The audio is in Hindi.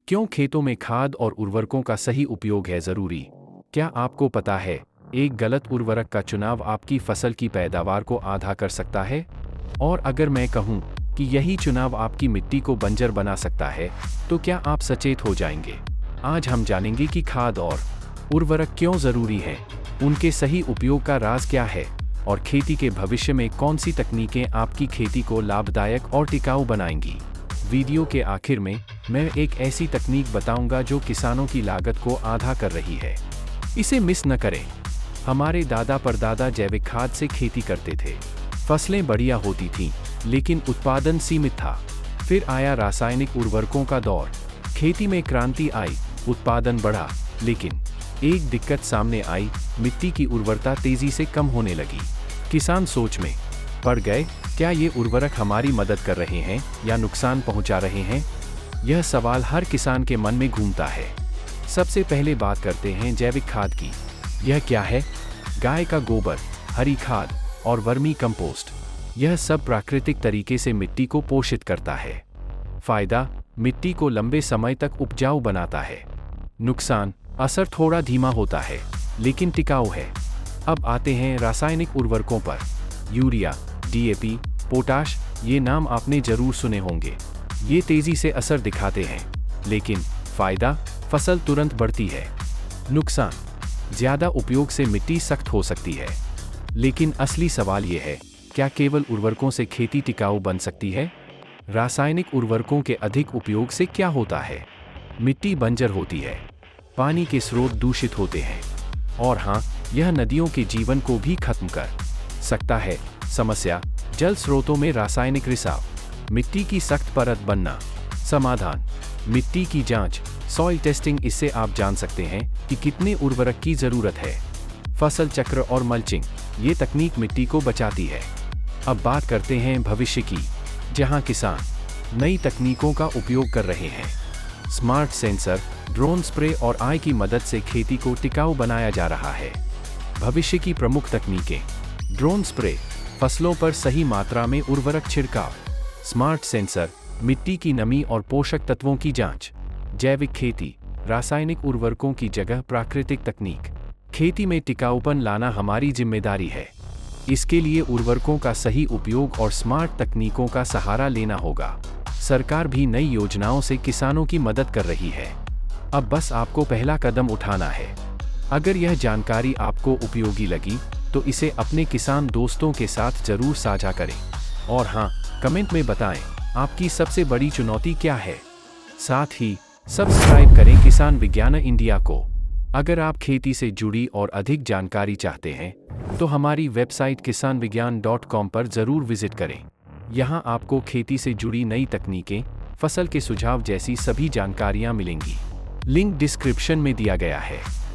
क्यों खेतों में खाद और उर्वरकों का सही उपयोग है जरूरी? क्या आपको पता है, एक गलत उर्वरक का चुनाव आपकी फसल की पैदावार को आधा कर सकता है? और अगर मैं कहूँ कि यही चुनाव आपकी मिट्टी को बंजर बना सकता है, तो क्या आप सचेत हो जाएंगे? आज हम जानेंगे कि खाद और उर्वरक क्यों जरूरी हैं, उनके सही उपयोग का राज क्या है, और खेती के भविष्य में कौन सी तकनीकें आपकी खेती को लाभदायक और टिकाऊ बनाएंगी। वीडियो के आखिर में मैं एक ऐसी तकनीक बताऊंगा जो किसानों की लागत को आधा कर रही है। इसे मिस न करें। हमारे दादा परदादा जैविक खाद से खेती करते थे। फसलें बढ़िया होती थीं, लेकिन उत्पादन सीमित था। फिर आया रासायनिक उर्वरकों का दौर। खेती में क्रांति आई, उत्पादन बढ़ा, लेकिन एक दिक्कत सामने आई, मिट्टी की उर्वरता तेजी से कम होने लगी। किसान सोच में पड़ गए, क्या ये उर्वरक हमारी मदद कर रहे हैं या नुकसान पहुंचा रहे हैं? यह सवाल हर किसान के मन में घूमता है। सबसे पहले बात करते हैं जैविक खाद की। यह क्या है? गाय का गोबर, हरी खाद और वर्मी कंपोस्ट, यह सब प्राकृतिक तरीके से मिट्टी को पोषित करता है। फायदा, मिट्टी को लंबे समय तक उपजाऊ बनाता है। नुकसान, असर थोड़ा धीमा होता है, लेकिन टिकाऊ है। अब आते हैं रासायनिक उर्वरकों पर। यूरिया, DAP, पोटाश, ये नाम आपने जरूर सुने होंगे। ये तेजी से असर दिखाते हैं, लेकिन फायदा, फसल तुरंत बढ़ती है। नुकसान, ज्यादा उपयोग से मिट्टी सख्त हो सकती है। लेकिन असली सवाल ये है, क्या केवल उर्वरकों से खेती टिकाऊ बन सकती है? रासायनिक उर्वरकों के अधिक उपयोग से क्या होता है? मिट्टी बंजर होती है, पानी के स्रोत दूषित होते हैं, और हाँ, यह नदियों के जीवन को भी खत्म कर सकता है। समस्या, जल स्रोतों में रासायनिक रिसाव, मिट्टी की सख्त परत बनना। समाधान, मिट्टी की जांच, सॉइल टेस्टिंग। इससे आप जान सकते हैं कि कितने उर्वरक की जरूरत है। फसल चक्र और मल्चिंग, ये तकनीक मिट्टी को बचाती है। अब बात करते हैं भविष्य की, जहां किसान नई तकनीकों का उपयोग कर रहे हैं। स्मार्ट सेंसर, ड्रोन स्प्रे और AI की मदद से खेती को टिकाऊ बनाया जा रहा है। भविष्य की प्रमुख तकनीकें: ड्रोन स्प्रे, फसलों पर सही मात्रा में उर्वरक छिड़काव। स्मार्ट सेंसर, मिट्टी की नमी और पोषक तत्वों की जांच। जैविक खेती, रासायनिक उर्वरकों की जगह प्राकृतिक तकनीक। खेती में टिकाऊपन लाना हमारी जिम्मेदारी है। इसके लिए उर्वरकों का सही उपयोग और स्मार्ट तकनीकों का सहारा लेना होगा। सरकार भी नई योजनाओं से किसानों की मदद कर रही है। अब बस आपको पहला कदम उठाना है। अगर यह जानकारी आपको उपयोगी लगी, तो इसे अपने किसान दोस्तों के साथ जरूर साझा करें। और हाँ, कमेंट में बताएं, आपकी सबसे बड़ी चुनौती क्या है। साथ ही सब्सक्राइब करें किसान विज्ञान इंडिया को। अगर आप खेती से जुड़ी और अधिक जानकारी चाहते हैं, तो हमारी वेबसाइट kisanvigyan.com पर जरूर विजिट करें। यहाँ आपको खेती से जुड़ी नई तकनीकें, फसल के सुझाव जैसी सभी जानकारियाँ मिलेंगी। लिंक डिस्क्रिप्शन में दिया गया है।